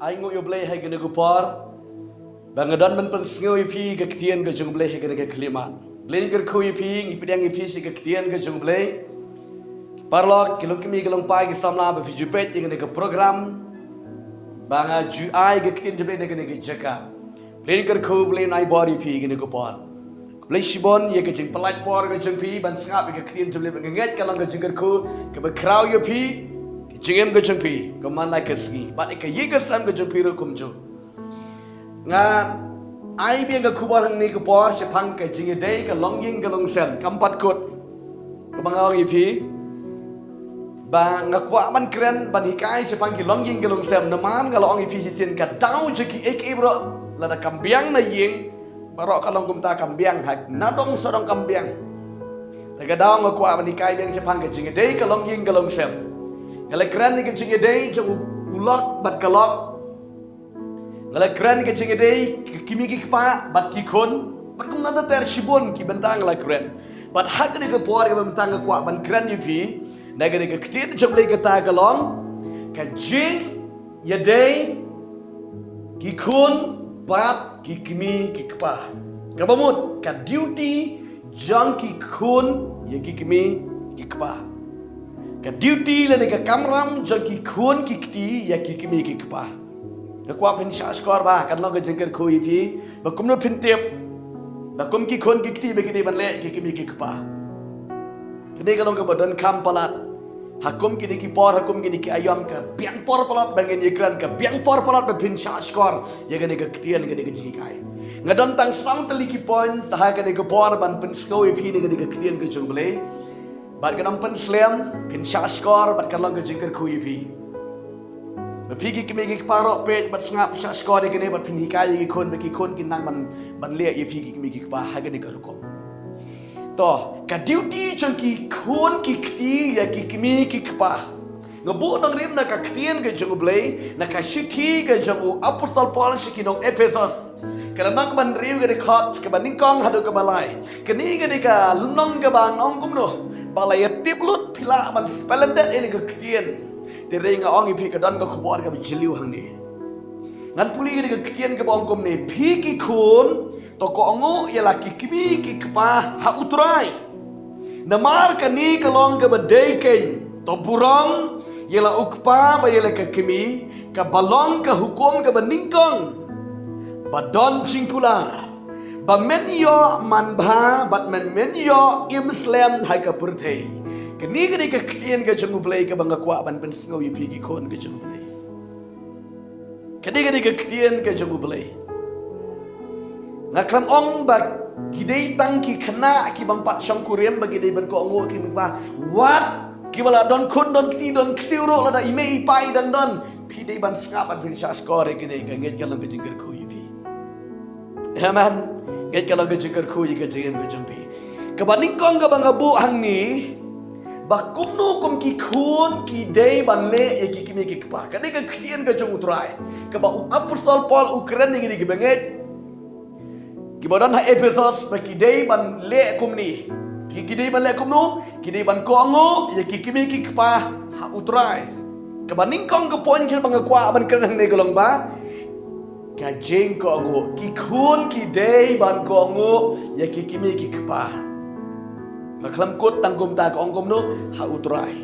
Ai ngu yo blay hai gene gupar. Bangadan man pensngo ifi gaktian ga jung blay hai gene ga klima. Blin ker khu ifi ngipidang ifi si gaktian ga jung blay. Parlok kilong kimi kilong pai gi samla ba fi jupet gene ga program. Banga ju ai gaktian jble gene ga jaka. Blin ker khu blay nai body fi gene gupar. Blay shibon ye ga jing palat por ga jung pi ban sngap gaktian jble ba nget kalang ga jung ker khu ke ba kraw yo pi. Jingem ke jempi, keman lai kesgi, bat ika yiga sam ke jempi rukum jo. Nga, ai biang ke kubar hang ni ke por sepang ke jingi day ke longying ke longsem, kampat kot, kebangau ifi. Ba nga kwa man keren ban hikai sepang ke longying ke longsem, naman kalau ong ifi sisin ka dau jeki ek ibro, lada kambiang na ying, barok kalong kumta kambiang hak, nadong sodong kambiang. Taga dau nga kwa man hikai biang sepang ke jingi day ke longying ke longsem. Kalau keren ni kecing edai jauh ulak bat kalok. Kalau keren ni kecing edai kimi kikpa bat kikon. Bat kum nada ter shibon ki bentang la keren. Bat hak ni ke puar ke bentang ke kuat ban keren ni fi. Naga ni ke ketir jauh lagi kata kalong. Kajing edai kikon bat kikimi kikpa. Kabamut ka duty jang kikon ye kikimi kikpa. Ka duty le ka kamram jang ki khon ki kti ya ki kimi ki kpa ka kwa pin sha skor ba kan lo ga jengker khoi fi ba kum no phin tep ba kum ki khon ki kti be ki ban le ki kimi ki kpa kene ka long ka badan kam palat hakum ki ki por hakum ki ayam ka biang por palat bangen ikran ka biang por palat ba phin sha skor ya ga ne ka ktian ga ne ka ji kai ngadon tang sang teli ki points ha ka ne ka por ban pin skoi fi ne ga ne ka ktian ka jong ble Bat kenang penslam, pin syaskor, bat kalang ke jengker kuipi. Bapigi kimi ki parok pet, bat sengap syaskor di kene, bat pin hikai ki kon, baki kon kinang ban liak ye figi kimi ki pa haga ni karukom. Toh, ka duty jeng ki kon ki kti ya ki kimi ki pa. Ngebu nang rim na ka ktien ke jeng blay, na ka shiti ke jeng apostol Paul shikinong Ephesus. Kalau nak ban rim ke dekat, ke ban ningkong hadu ke balai. Kini ke deka lunong ke bang ong kumno. Balai tip lut pila man splendid ini ke ketien. Tering ong ipi ke dan ke kubar ke bijiliu hang ni. Ngan puli ke ketien ke bang kum ni pi ki kun toko ongu ialah ki kimi ki kpa ha utrai. Namar ke ni kalong ke bedai ken to burang ialah ukpa ba ialah ke kimi ke balong ke hukum ke beningkong. Badon cingkular. Ba menyo manbha bat menyo imslam hai ka purthei kini kini ka ktien ka jemu play ka banga kwa ban pen sngo yi pigi kon ka jemu play kini ka ktien ka jemu play ngaklam ong ba gidei tang ki khana ki bang pat shang kuriem ba gidei ban ko ngo ki ba wat ki bala don kun don kti don ksiuro la da ime ipai dan don pidei ban skap ban pin sha score gidei ka nget kalang ka jingker ko yi fi amen Get kalau gejengker ku jika jengem gejempi. Kebaning kong ke bangga bu hang ni, bakum nu kum ki kun ki day ban le ye ki kimi ki kpa. Kani ke ktian ke jeng utrai. Keba apostol Paul Ukraine ni ki banget. Kibadan ha Ephesus ba ki day ban le kum ni. Ki day ban le kum nu, ki day ban kongo ye ki kimi ki kpa ha utrai. Kebaning kong ke poin jeng bangga kwa ban keren ni golong ba. Kajeng ko ango ki kun ki day ban ko ango ya ki kimi ki kpa kaklam kot tangkum ta ko angkom no ha utrai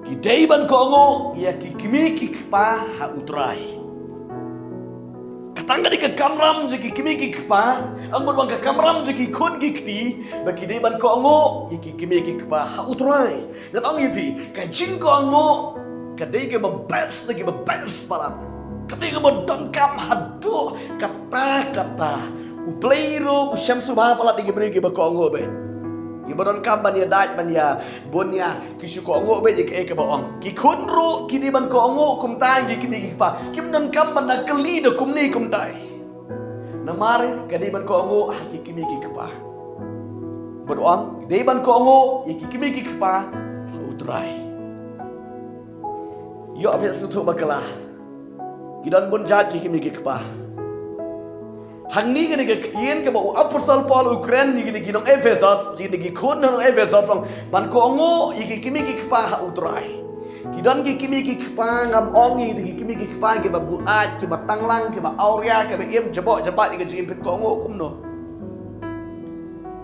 ki day ban ko ango ya ki kimi ki kpa ha utrai katanga di ke kamram je ki kimi ki kpa ambon bang ke kamram je ki kun ki kti ba ki day ban ko ango ya ki kimi ki kpa ha utrai dan ang yifi kajeng ko ango kadai ke ba best lagi ba best parat Ketika berdengkam hadu kata-kata upleiru usyam subha pala digi beri ba kongo be. Ki berdengkam ban ya dait ban ya bonya ki su kongo be je ke baong. Ki kunru ki di ban kongo kum tai gi ki gi pa. Ki berdengkam ban na keli de kum ni kum tai. Namare ka di ban kongo ki kimi gi pa. Berdoang di ban kongo ki kimi gi pa utrai. Yo abis sutu bakalah. Kidan pun jat ki kimi ki kpa. Hang ni gini ke ketien ke bau apostol Paul Ukraine ni gini ginong Ephesus, gini gi kun nang Ephesus ban ko ngo iki kimi ki kpa ha utrai. Kidon ki kimi ki kpa ngam ongi di kimi ki kpa ki ba buat ki ba tanglang ki ba auria ki ba im jabok jabat ki jim pet ko ngo kumno.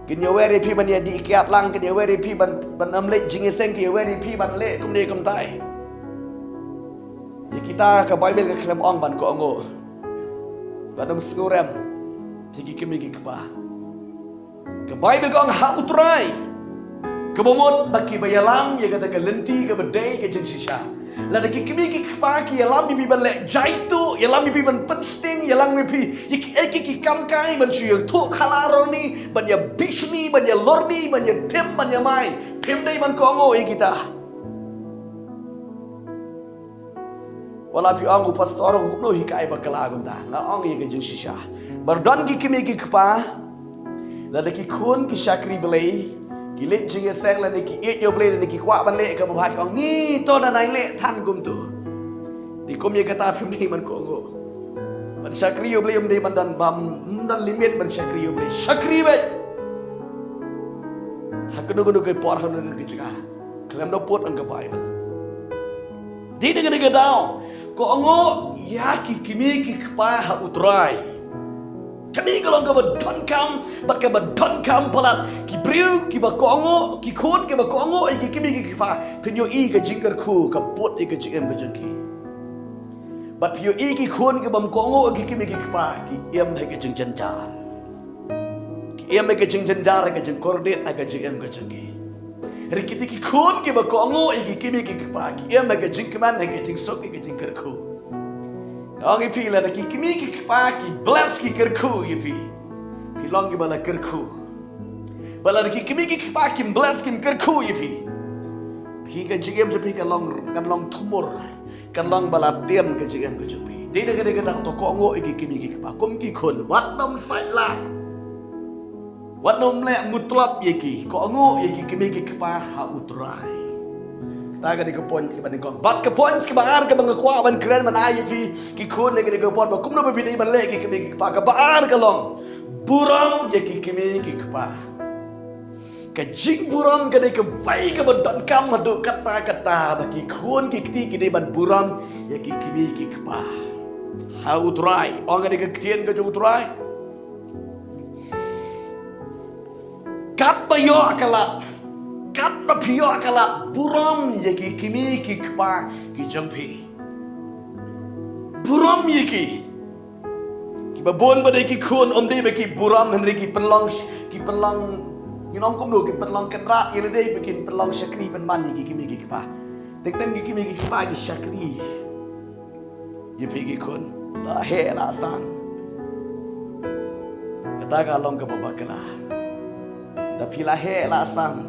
Kin yo weri pi ban ya di kiat lang kin yo weri pi ban amlet jingiseng ki yo weri pi ban le kum ne kum tai. Ya kita ke Bible ke kelam ong ban ko ngo. Ban skurem tiki kimi ki kpa. Ke Bible ko ang ha utrai. Kebomot baki bayalam ya kata ke lenti ke bedai ke jeng sisa. Lada ki kimi ki kpa ki yalam bi ban le jaitu yalam bi ban pensting yalam bi eki ki kamkai ban syur tu kalaroni ban ya bishni ban ya lorni ban ya tem ban ya mai tem dai ban ko ngo e kita. Wala pi ang pastor no hikai bakala gunda nga ang ye ke jeng sisa. Bardon ki kimi ki kpa lada ki kun ki syakri belai Kilit jingga seng la ni ki it yo ble ni ki kwa ban le ka bhat kong ni to na nai le than gum tu ti kom ye kata phim ni man ko ngo ban sakri yo ble um de ban dan bam dan limit ban sakri yo ble sakri be hakno go ke por han ni ki jaga klam do pot ang ka bible di de ga dau ko ngo ya ki kimi ki kpa ha utrai kami kalau ke badon kam, bat ke badon kam pelat, ki briu, ki bakongo, ki kun, ki bakongo, ki kimi ki fa, penyo I ke jingker ku, ke pot I ke jingem ke jengki. Bat penyo I ki kun, ki bam kongo, ki kimi ki fa, ki iam ke jeng jenjar. Ki iam ke jeng jenjar, ke jeng kordet, ke jingem ke jengki. Rikiti ki kun, ki bakongo, ki kimi ki fa, ki iam ke jeng keman, ke jeng sok, ke jengker ku. Ang ipi la ki kimi ki kpa ki bless ki kerku ipi. Pilong ki bala kerku. Bala ki kimi ki kpa ki bless ki kerku ipi. Pi ka jigem je pi ka long tumur. Kan long bala tiam ka jigem ka jepi. Dede ka to ko ngo ki kimi ki kpa kum ki kun wat nom sai la. Wat nom le mutlap ye ki ko ngo ye ki kimi ki kpa ha utrai. Taga di kepon ki ban ko bat kepon ki baar ka bang kwa ban kren man ai fi ki khon le ki kepon ba kum no bi dei ban le ki kimi pa ka baar ka long buram ye ki kimi ki pa ka jing buram ka dei ka vai ka ban dan kam hadu kata ba ki khon ki ti ki dei ban buram ye ki kimi ki pa ha utrai ong dei ka tien ka ju utrai kat ba yo akalat kat na piyo akala buram ye ki kimi ki kpa ki jampi buram ye ki babon ba ki khun om dei ba ki buram henri ki penlong nginong kum do ki penlong kendra ye dei bikin penlong syakri pen man ye ki kimi ki kpa tek ki kimi ki kpa ki syakri ye pi ki khun la he la san kata ka long ka babakala tapi la he la san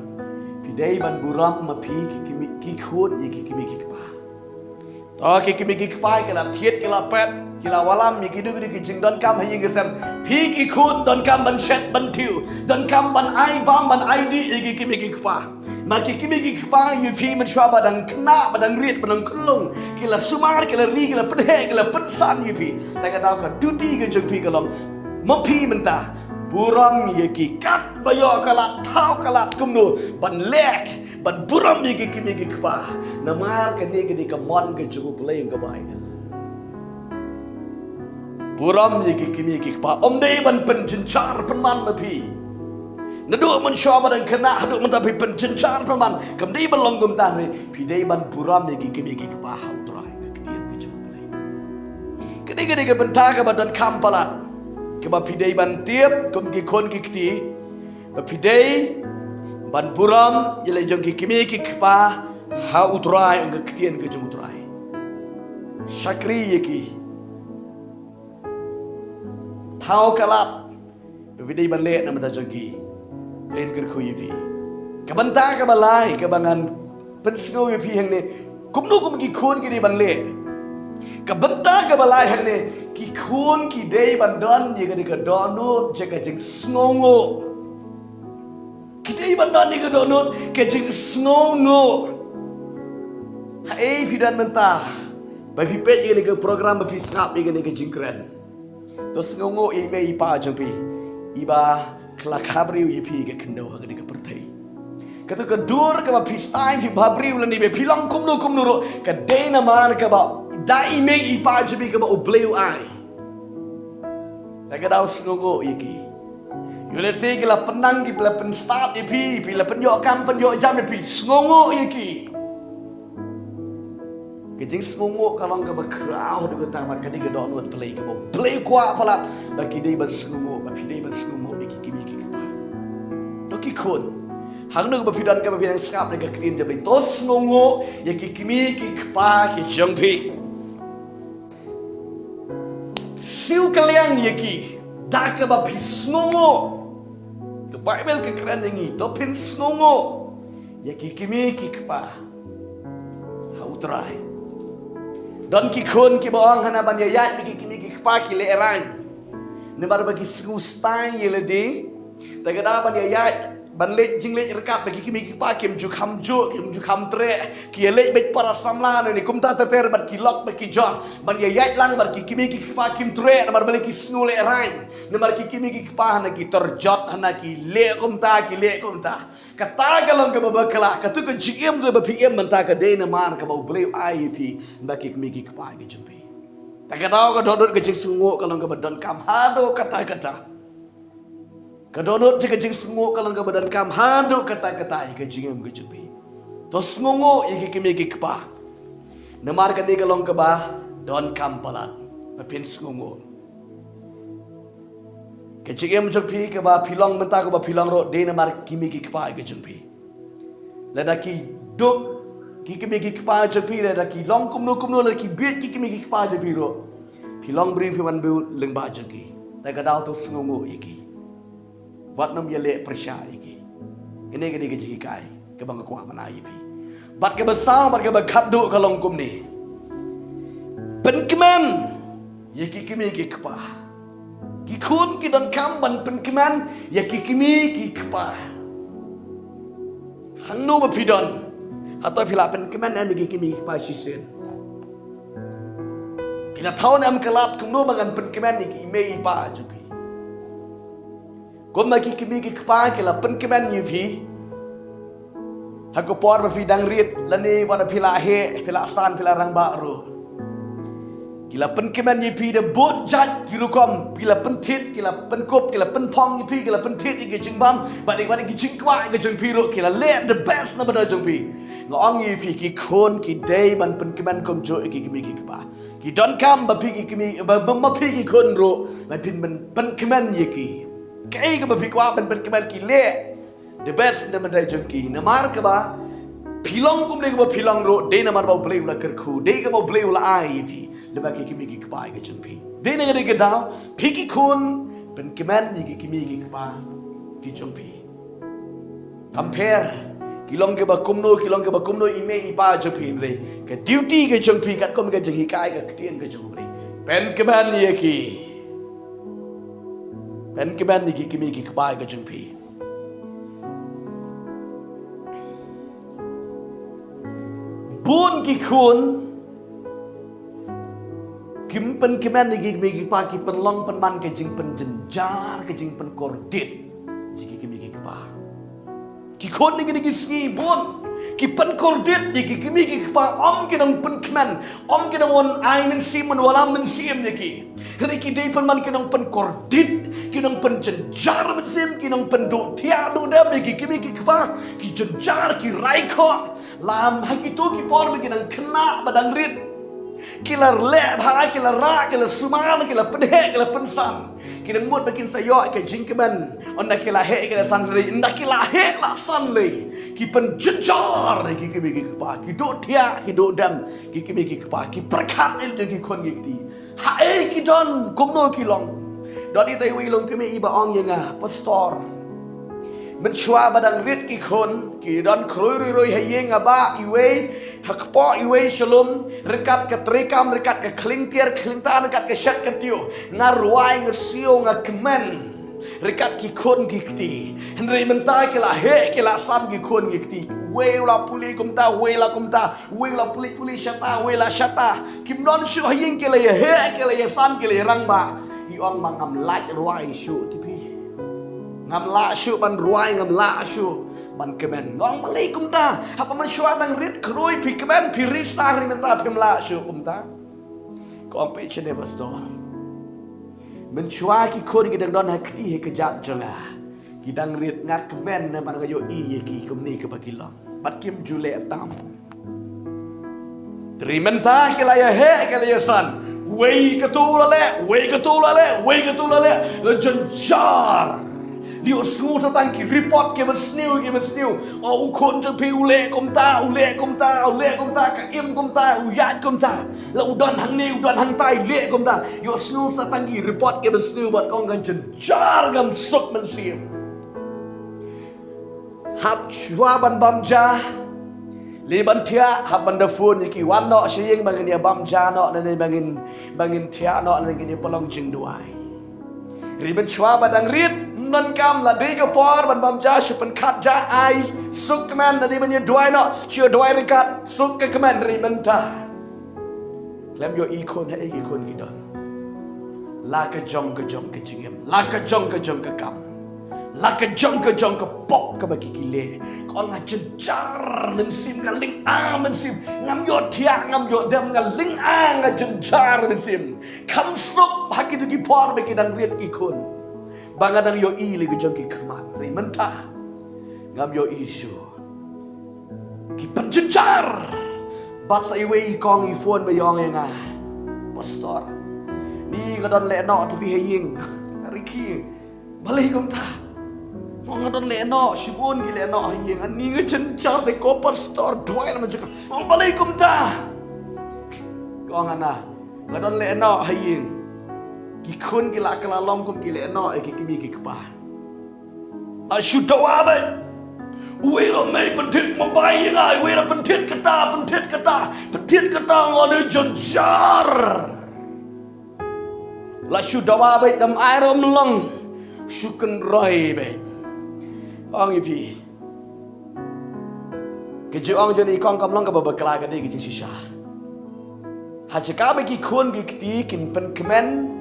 Pidei ban buram ma pi ki khut ye ki kimi ki kpa. To ki kimi ki kpa ke la thiet ke la pet ki la walam mi ki du ki jing don kam ha ying sem pi ki khut don kam ban shet ban tiu don kam ban ai bam ban ai di ye ki kimi ki kpa. Ma ki kimi ki kpa yu pi man shwa badang kna badang riet badang kulung ki la sumar ki la ri ki la pedhe ki la pensan yu pi. Ta ka dau ka duty ke jing pi ka lom ma pi menta buram ye ki kat bayo kalat tau kalat kumno ban lek ban buram ye ki kimi ki kpa namar ka ne ki ka mon ke jugu playing ka Bible buram ye ki kimi ki kpa om dei ban pen jinchar pen man ma pi nadu man sho ban kana hadu man ta pi pen jinchar pen man kam dei ban long gum ta ni pi dei ban buram ye ki kimi ki kpa ha utrai ka kitien ke jugu play kene ke benta ka ban kam palat Keba pidei ban tiap kum ki kon ki kti ba pidei ban buram yele jong ki kimi ki kpa ha utrai ng ktien ke jong utrai sakri yeki thau kalat ba pidei ban le na mata jong ki len ker khu yipi ka banta ka balai ka bangan pensngo yipi hang ne kumnu kum ki kon ki ban le ka banta ka balai hang ne ki khun ki dei ban don ye ka donu je ka jing sngongo ki dei ban don ye ka donu ka jing sngongo ha e fidan menta ba fi pet ye ka program ba fi snap ye ka jing kren to sngongo e me pa jang pi iba kla khabriu ye pi ka kendo ha ka perthai Kata kedur ke ba pistain fi babri ulan ni be pilang kumnu ro ka dei na man ka ba dai me ipa jibi ka ba ubleu ai. Tak daw snungo iki. Yulet fi kila penang ki pila pen start ipi pila penyo kam penyo jam ipi snungo iki. Kejing snungo kalong ka ba krau de ta ma ka di ga don wat play ka ba play kwa pala ba ki dei ba snungo ba pi dei ba snungo iki kimi ki ka ba. To ki kun hang nu ba pidan ka ba pinang skap de ka klin jabai to snungo ya ki kimi ki kpa ki jangpi. Siu kaliang yaki dah ke ba pisngongo the Bible ke keran ngi to pin sngongo yaki kimi ki kpa ha utrai don ki khon ki bawang hana ban ya ki kimi ki kpa ki le ran ne bar bagi sgu stai yele de ta ga da ban ya ban le jing le rekat bagi kimi ki kpa kim ju kham tre ki le bet para samla ne kum ta ter bar ki lok bagi jor ban ya lang bar ki kimi ki kpa kim tre bar bali ki snu le ran ne bar ki kimi ki kpa na ki terjot hana ki le kum ta kata galong ke babakala katu ke jiem ke bpm menta ke de na man ke bau bleu ai fi baki kimi ki kpa ke jumpi ta ka daw ka dodot ke jing sungo kalong ke badan kam hado kata kadonot jika jing sungo kalong ka badan kam hando kata ke jingem ke jupi to sungo iki kimi ki kpa namar ka ni kalong ka ba don kam palat mapin sungo ke jingem jupi ka ba pilong menta ka ba pilong ro de namar kimi ki kpa ke jupi ladaki duk ki kimi ki kpa jupi ladaki long kumno ladaki bit ki kimi ki kpa jupi ro pilong bri piwan bu leng ba juki ta ka daw to sungo iki Bat nam yale persya iki. Kene ke jiki kai ke bang kwa mana ifi. Bat ke besar bat ke bakadu kalong kum ni. Penkeman yaki kimi ki kpa. Ki kun ki dan kam ban penkeman yaki kimi ki kpa. Hanu ba pidon. Atau pila penkeman am yaki kimi ki kpa sisen. Pila tahun am kelat kum no bangan penkeman iki mei pa jupi. Gom maki kimi ki kpa ke la pen keman yufi hago por ba fi dang rit lani wana pila he pila san pila rang ba ro kila pen keman yufi de bot jat kirukom kila pen tit kila pen kop kila pen pong yufi kila pen tit ige jingbam ba de wana ki jingkwa ige jing piro kila le the best na bada jing pi ngong yufi ki khon ki day ban pen keman kom jo ki kimi ki kpa ki don kam ba pi ki kimi ba pi ki khon ro ba pin ban pen keman yeki Kaya ka ba pikwa ban keman kile the best na mandai jengki namar ka ba pilong kum le ka ba pilong ro de namar ba bleu la kerku de ka ba bleu la ai fi le ba ki kimi ki kpa ka jengpi de na ga de daw piki kun ban keman ni ki kimi ki kpa ki jengpi compare kilong ke ba kumno ime ipa jengpi re ka duty ka jengpi kat kom ka jenghi kai ka tien ka jengpi ban keman ni ki Pen keman ni kimi ki kpa ka jengpi bun ki kun kim pen keman ni kimi ki kpa ki pen long pen man ke jing pen jenjar ke jing pen kordit jiki kimi ki kpa ki kun ni ki ski bun ki pen kordit ni ki kimi ki kpa om ki nang pen keman om ki nang on ai men sim men walam men sim ni ki Kali ki pen man kinong pen kordit, kinong pen jenjar mesim, kinong pen do tiado dam ki kimi ki kpa, ki jenjar ki raiko, lam hakitu ki por kinang kena badang rit, kilar le bha kilar ra kilar suman kilar pen he kilar pen sam, kinang mut bakin sayo ke jingkeman, onda kilar he kilar san le, onda kilar he la san le, ki pen jenjar ki kimi ki kpa, ki do tia ki do dam, ki kimi ki kpa, ki perkat il ki kon ki Hai ki don kumno ki long don i tai wi long kimi iba ong yenga pastor menchua badang rit ki khon ki don kroi roi hayeng aba iwe hakpo iwe shalom rekat ke trekam rekat ke klingtier klingtan rekat ke shat ke tiu ngarwai ngesio ngakemen rekat ki khon ki kti henry mentai kila he kila sam ki khon ki kti wela puli kumta wela puli shata wela shata kim don shu haying kila ye he kila ye san kila ye rang ba i ong mangam lai ruai shu tipi ngam la shu ban ruai ngam la shu ban kemen ngong malai kumta apa man shua bang rit kroi pi kemen pi risar ri menta pimla shu kumta ko pe chene pastor men shua ki khori ki dang don hakti he kejat jonga ki dang rit ngak kemen na ban yo i ki kumni ke bakilong bat kim jule tam trimenta kelaya he kelaya san wei ketulale le jenjar Dio snu satang ki report ke besniu o kon je pi ule kom ta ka im kom ta uyat kom ta la udan hang ni udan hang tai le kom ta yo snu satang ki report ke besniu bat kong kan jenjar gam sok men sim hap chua ban bam ja li ban thia hap ban da phone ki wan no sing bangin ya bam ja no ne bangin thia no ne ki polong jing duai riben chua badang rit nan kam la di ka por ban bam ja shupen khat ja ai suk man na di ban ye duai no chua duai rikat suk ka man riben ta lem yo i kon he i kon ki don la ka jong ka jingem la ka jong ka kam la ka jong ka pop ka ba ki le ko nga jenjar ning sim nga ling a men sim ngam yo thia ngam yo dem nga ling a nga jenjar ning sim kam suk hakit ki por be ki dan riet ki kon bangadang yo i li gejong ki keman ri menta ngam yo isu ki penjenjar bat sa iwe i kong i phone be yong nga pastor ni gadon le no to bi heying riki balai kom ta mong gadon le no shibun gi le no heying ani ngejenjar de ko pastor duai la menjuk mong balai kom ta kong ana gadon le no heying ki kun ki la kala long kum ki le no e ki kimi ki kpa a shudawa ba uwe ro mai pentit mabai ngai uwe ro pentit kata ngone jenjar la shudawa ba dam ai ro mlong shuken roi ba ong ifi ke je ong jeni kong kam long ka ba kala ka de ki shisha ha je ka ba ki kun ki ti kin pen kemen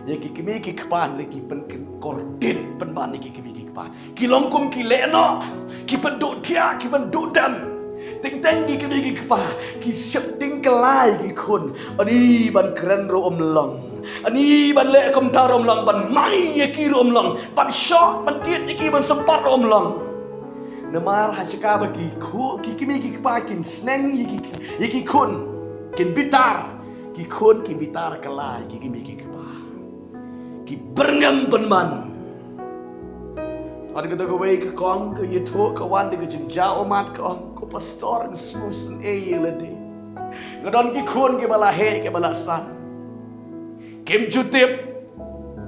ye ki kimi ki kpan le ki pen kordit pen ban ki kimi ki kpa ki longkum ki leno ki pen do tia ki pen do dan ting teng ki kimi ki kpa ki sep ting kelai ki kun ani ban kren ro long ani ban le kom ta rom long ban mai ye ki rom long ban shot ban tiet ki ban sempat rom long namar hachika ba ki khu ki kimi ki kpa kin sneng ye ki kun kin bitar ki kun ki bitar kelai ki kimi ki kpa ki berngam penman ada kata kau baik ke kong ke yeto ke wan de ke jauh mat ke ong ko pastor smusen lede ngadon ki khon ke bala he ke bala san kim jutip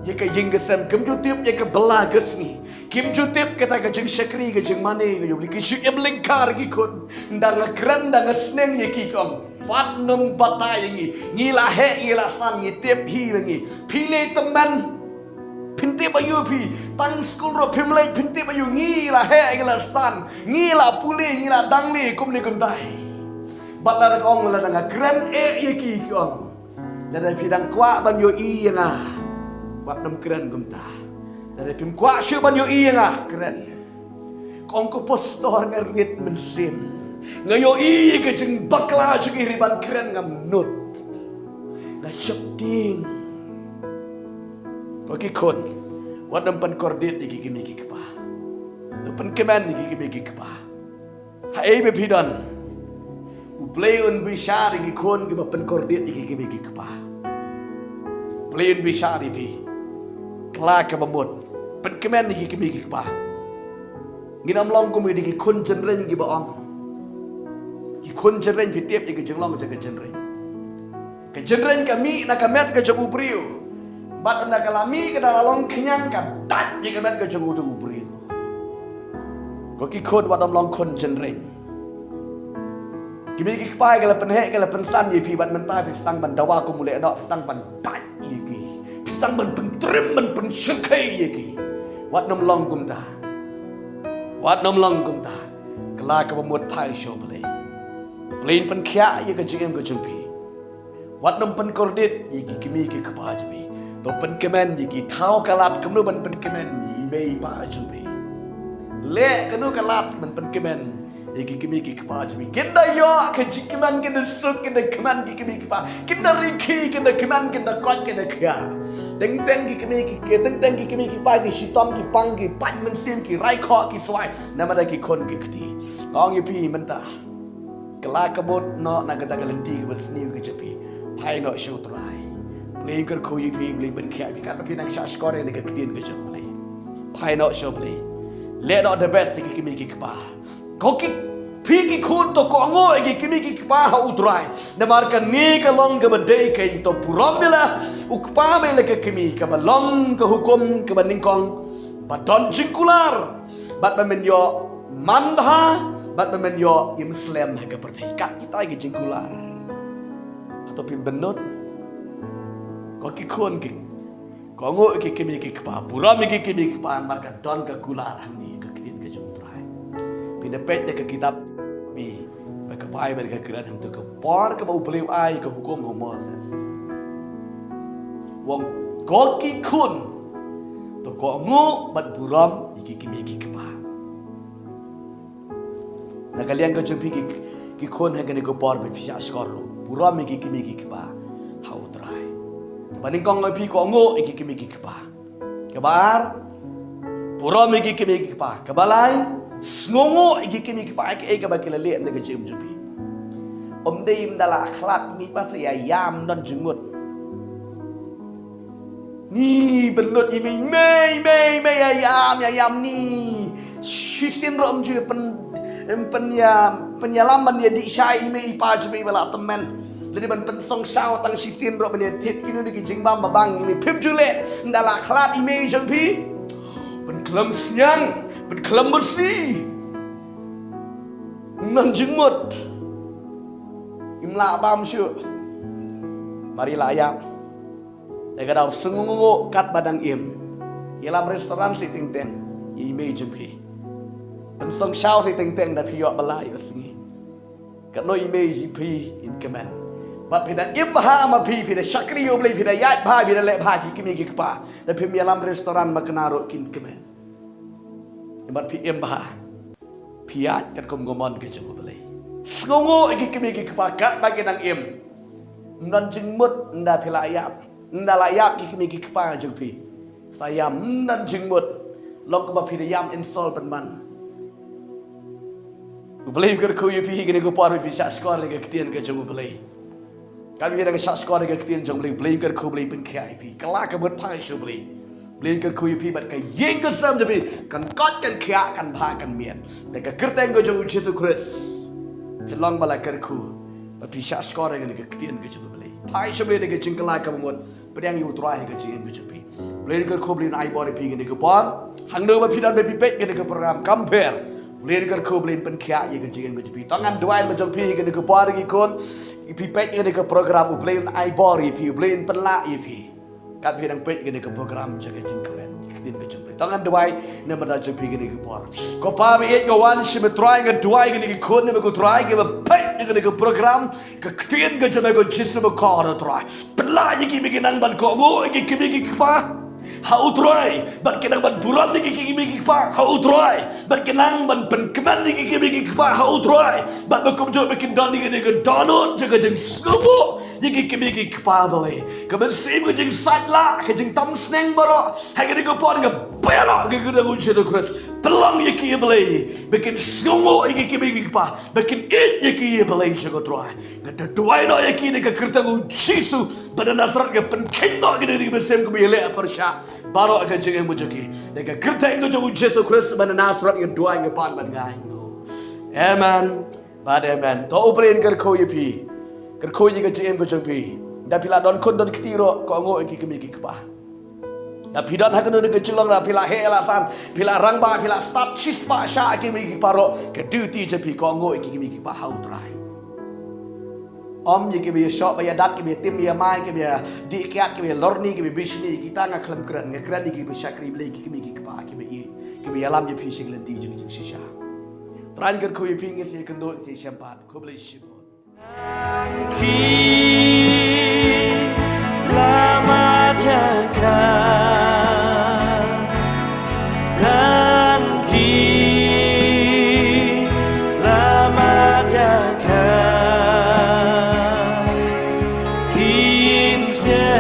ye ke ying gesem kim jutip ye ke bala gesni kim jutip kata ke jing shakri ke jing mane ke yobli ki shuk em lingkar ki khon ndang kran ndang sneng ye ki kong fat num batai ngi la he ngi la san ngi tip hi ngi phile teman pinti bayu pi tang school ro pimlei pinti bayu ngi la he ngi la san ngi la puli ngi la dangli kum ni kum dai balar kong la dang kran ye ki kong dari pidang kwa ban yo i nga bat nam kran kum ta dari pim kwa shu ban yo i nga kran kong ko pastor ngarit mensim ngayo i ke jeng bakla jugi riban keren ngam nut la shopting bagi kon wadam pan kordit iki kimi ki kpa to pan keman iki kimi ki kpa ha e be pidan u play on bishar iki kon ki pan kordit iki kimi ki kpa play on bishar vi kla ka bamot pan keman iki kimi ki kpa nginam long ko mi iki kon jenren gi ba ong ki kun jenren pi tiap ke jenglong ke jenren kami na kamet ke jabu briu bat na kalami ke dalalong kenyang ka dat ye kamet ke jabu tu briu ko ki kun wadam long kun jenren kimi ki pai ke la penhe ke la pensan ye pi bat mentai pi stang ban dawa ko mule no stang ban dat ye ki stang ban pentrim ban pen shekai ye ki wat nom long kum ta kala ka bamut pai show play Plain pen kya ye ke jingem ke jumpi. Wat nam pen kordit ye ki kimi ki kapa jumpi. To pen kemen ye ki thao kalat kamnu ban pen kemen ye mei pa jumpi. le kanu kalat man pen kemen iki kimi ki kpa jmi kinda yo ke jikman kinda suk kinda keman ki kimi kpa kinda riki kinda keman kinda kot kinda kya teng teng ki kimi ki teng teng ki kimi ki pa ki shitom ki pang ki pat men sim ki rai kho ki swai namada ki kon ki kti ong yi pi menta kala kabot no na kata kalenti ki besni ki jepi pai no show try play ker ko yi pi play ben kya ki kan pi nang sha score ni ka ktin ki jepi pai no show play let out the best ki kimi ki kpa ko ki Piki kun to kongo egi kimi ki kpa ha utrai na marka ni ka long ka badai ka into puramila ukpa mele ka kimi ka balong ka hukum ka baningkong badon jingkular bat men yo mandha bat men yo Islam ha ka pertai kat kita egi jingkular atau pin benut ko ki kun ki kongo egi kimi ki kpa puram egi kimi ki kpa marka don ka kular ni ka kitin ka jumtrai pinapet ka kitab bi baka Bible ka kiran ham to ka par ka bau beliau ai ka hukum Moses wong goki kun to ko ngo bat buram iki kimi ki kpa na kalian ka jumpi ki kun ha ka par bi fisha skoro buram iki kimi ki kpa ha utrai baning kong pi ko ngo iki kimi ki kpa kabar buram iki kimi ki kpa kabalai Sngongo igi kimi kipa eke bakila le am daga jim jupi. Om deim dala akhlak ni pas ya yam non jengut. Ni benut imi me ya yam ni. Sisin rom ju penyalaman dia di syai me ipa jupi bala temen. Jadi pen song sao tang sisin rom dia tit kinu di jing bam babang imi pim jule dala akhlak imi jupi. Pen kelam siang Berkelam bersih Nan jengmut Imla bam syuk Mari layak Lega daw sengungu kat badang im Ialam restoran si ting teng Ime jempi Pensong syau si ting teng da piyok balai basingi Kat no ime jempi in kemen Bat pida im ha ma pi pida syakri yo beli pida yat bha pida lek bha ki kimi ki kpa Da pim ialam restoran makenaro kin kemen Ibat PM bah piat kat kom gomon ke jemu belai sngongo igi kimi ki kepakat bagi nang im ndan jengmut nda pilayap nda layap ki kimi ki kepa jengpi sayam ndan jengmut long ke ba pidayam install penman belai ker ku yupi gini ku par pi sat skor ke ketien ke jemu belai kan wi nang sat skor ke ketien jemu belai ker ku belai pen kai pi kala ke bot pai su belai Beliin kan kuyu pi bat ka yeng ka sam jabi kan kot kan kya kan bha kan mian de ka kerteng go jong Jesus Christ pelong bala ker ku ba pi sha skor ngi ka kitien ka jabi beli pai shabe de ka jingkala ka mot pedang yu trai ka jing ka jabi beliin kan ku beliin ai body pi ngi ka par hang do ba pi dan be pi pek ngi ka program compare beliin kan ku beliin pen kya ye ka jing ka jabi tangan duai ma jong pi ngi ka par ngi kon pi pek ngi ka program beliin ai body pi beliin pen la ye pi kat pi dang pek gini ke program jaga jingkren kitin ke jumpa tangan duai ne mada jumpi gini ke por ko pa bi et ngawan shi me try ga duai gini ke kon ne ko try ke pek gini ke program ke kitin ke jama ko jisu ko ko try pla yi ki bi nang ban ko mo ki ki bi ki pa ha utrai ban kenang ban buram ni ki bi ki pa ha utrai ban kenang ban pen keman ni ki bi ki pa ha utrai ban ko jo be kin don ni ke donut jaga jing slobo Yiki kimi ki kpadale, kamen sim ke jing satla, ke jing tam sneng baro, hake ni ko pon ke bela ke kuda kunci tu kres, pelang yiki belai, bikin sungo yiki kimi ki kpa, bikin it yiki belai jago tuai, kata tuai no yiki ni ke kerta kunci su, pada nasrat ke penking no ke ni bersem ke biele persya, baro ke jing mujoki, ni ke kerta yang jago Yesus Kristus pada nasrat ke tuai ke pan bangai no, amen, bad amen, to operin ker ko yipi. Ker ko yi ga jim go jengpi da pila don kon don kitiro ko ngo ki kimi ki kpa da pidan ha kan ga jilong da pila he la san pila rang ba pila start chispa sha kimi ki paro ke duty jepi ko ngo ki kimi ki pa how try om yi ki bi shop ba ya dat ki bi tim ya mai ki bi di kiat ki bi lorni ki bi bishni kita nga klam kran ki bi shakri bli ki kimi ki pa ki bi alam je pi sing lenti jing jing shisha tran ker ko yi ping si kendo si champat ko bli shi lama dekat dan nie